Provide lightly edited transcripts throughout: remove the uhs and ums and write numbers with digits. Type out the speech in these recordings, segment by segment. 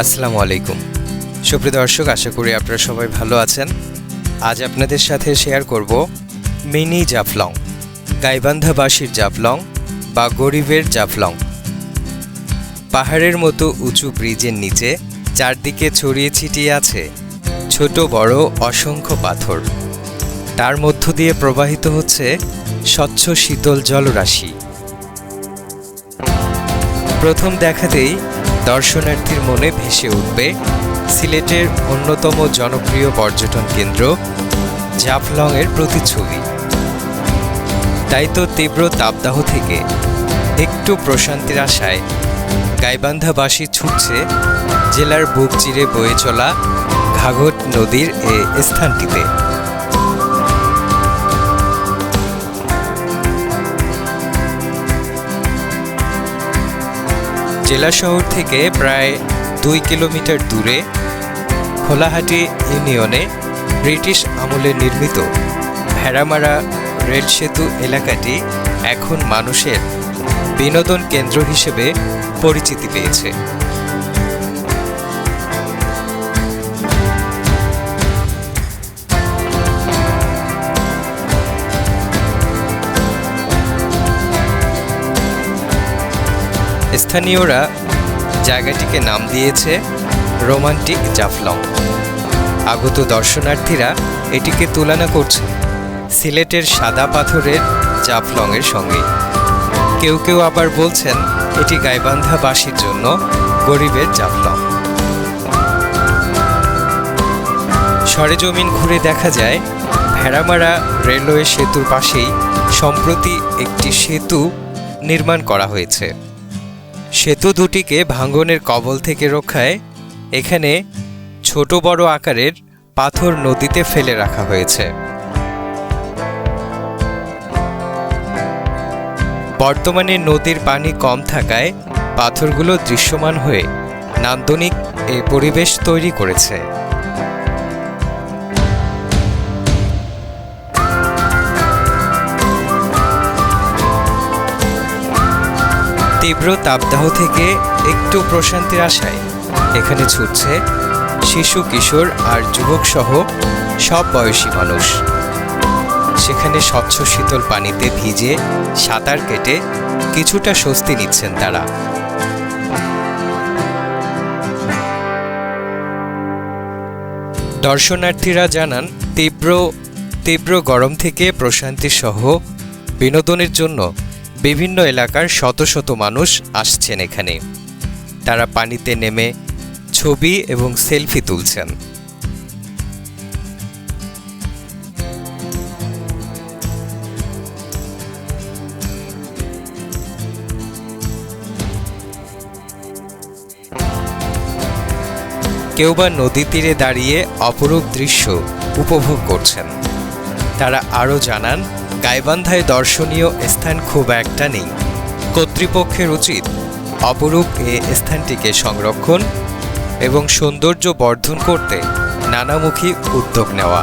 আসসালামু আলাইকুম সুপ্রিয় দর্শক, আশা করি আপনারা সবাই ভালো আছেন। আজ আপনাদের সাথে শেয়ার করব মিনি জাফলং, গাইবান্ধাবাসীর জাফলং বা গরিবের জাফলং। পাহাড়ের মতো উঁচু ব্রিজের নিচে চারদিকে ছড়িয়ে ছিটিয়ে আছে ছোট বড় অসংখ্য পাথর। তার মধ্য দিয়ে প্রবাহিত হচ্ছে স্বচ্ছ শীতল জলরাশি। প্রথম দেখাতেই দর্শনার্থীর মনে ভেসে উঠবে সিলেটের অন্যতম জনপ্রিয় পর্যটন কেন্দ্র জাফলংয়ের প্রতিচ্ছবি। তাই তো তীব্র তাপদাহ থেকে একটু প্রশান্তির আশায় গাইবান্ধাবাসী ছুটছে জেলার বুক চিরে বয়ে চলা ঘাঘট নদীর এ স্থানটিতে। জেলা শহর থেকে প্রায় 2 কিলোমিটার দূরে খোলাহাটি ইউনিয়নে ব্রিটিশ আমলে নির্মিত ভেড়ামারা রেল সেতু এলাকাটি এখন মানুষের বিনোদন কেন্দ্র হিসেবে পরিচিতি পেয়েছে। স্থানীয়রা জায়গাটিকে নাম দিয়েছে রোমান্টিক জাফলং। আগত দর্শনার্থীরা এটিকে তুলনা করছে সিলেটের সাদা পাথরের জাফলংয়ের সঙ্গে। কেউ কেউ আবার বলছেন এটি গাইবান্ধাবাসীর জন্য গরিবের জাফলং। সরেজমিন ঘুরে দেখা যায় ভেড়ামারা রেলওয়ে সেতুর পাশেই সম্প্রতি একটি সেতু নির্মাণ করা হয়েছে। সেতু দুটিকে ভাঙনের কবল থেকে রক্ষায় এখানে ছোট বড় আকারের পাথর নদীতে ফেলে রাখা হয়েছে। বর্তমানে নদীর পানি কম থাকায় পাথরগুলো দৃশ্যমান হয়ে নান্দনিক এ পরিবেশ তৈরি করেছে। তীব্র তাপদাহ থেকে একটু প্রশান্তির আশায় এখানে ছুটছে শিশু, কিশোর আর যুবক সহ সব বয়সী মানুষ। সেখানে স্বচ্ছ শীতল পানিতে ভিজে সাঁতার কেটে কিছুটা স্বস্তি নিচ্ছেন তারা। দর্শনার্থীরা জানান তীব্র গরম থেকে প্রশান্তি সহ বিনোদনের জন্য বিভিন্ন এলাকার শত শত মানুষ আসছেন এখানে। তারা পানিতে নেমে ছবি এবং সেলফি তুলছেন। কেউ বা নদী তীরে দাঁড়িয়ে অপরূপ দৃশ্য উপভোগ করছেন। তারা আরও জানান গাইবান্ধায় দর্শনীয় স্থান খুব একটা নেই। কর্তৃপক্ষের উচিত অপরূপ এ স্থানটিকে সংরক্ষণ এবং সৌন্দর্য বর্ধন করতে নানামুখী উদ্যোগ নেওয়া।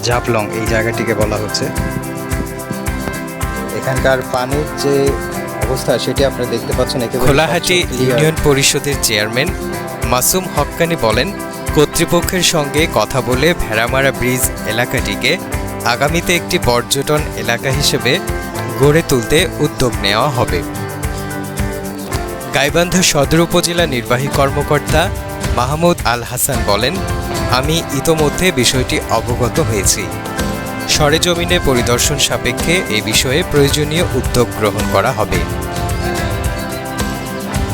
জাফলং এই জায়গাটিকে বলা হচ্ছে। এখানকার পানির যে অবস্থা সেটি আপনারা দেখতে পাচ্ছেন। খোলাহাটি ইউনিয়ন পরিষদের চেয়ারম্যান মাসুম হক্কানি বলেন, কর্তৃপক্ষের সঙ্গে কথা বলে ভেড়ামারা ব্রিজ এলাকাটিকে আগামীতে একটি পর্যটন এলাকা হিসেবে গড়ে তুলতে উদ্যোগ নেওয়া হবে। গাইবান্ধা সদর উপজেলা নির্বাহী কর্মকর্তা মাহমুদ আল হাসান বলেন, আমি ইতোমধ্যে বিষয়টি অবগত হয়েছি। সরেজমিনে পরিদর্শন সাপেক্ষে এ বিষয়ে প্রয়োজনীয় উদ্যোগ গ্রহণ করা হবে।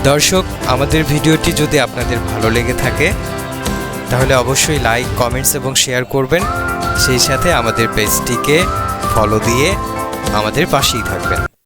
দর্শক, আমাদের ভিডিওটি যদি আপনাদের ভালো লেগে থাকে তাহলে অবশ্যই লাইক, কমেন্টস এবং শেয়ার করবেন। সেই সাথে আমাদের পেজটিকে ফলো দিয়ে আমাদের পাশেই থাকবেন।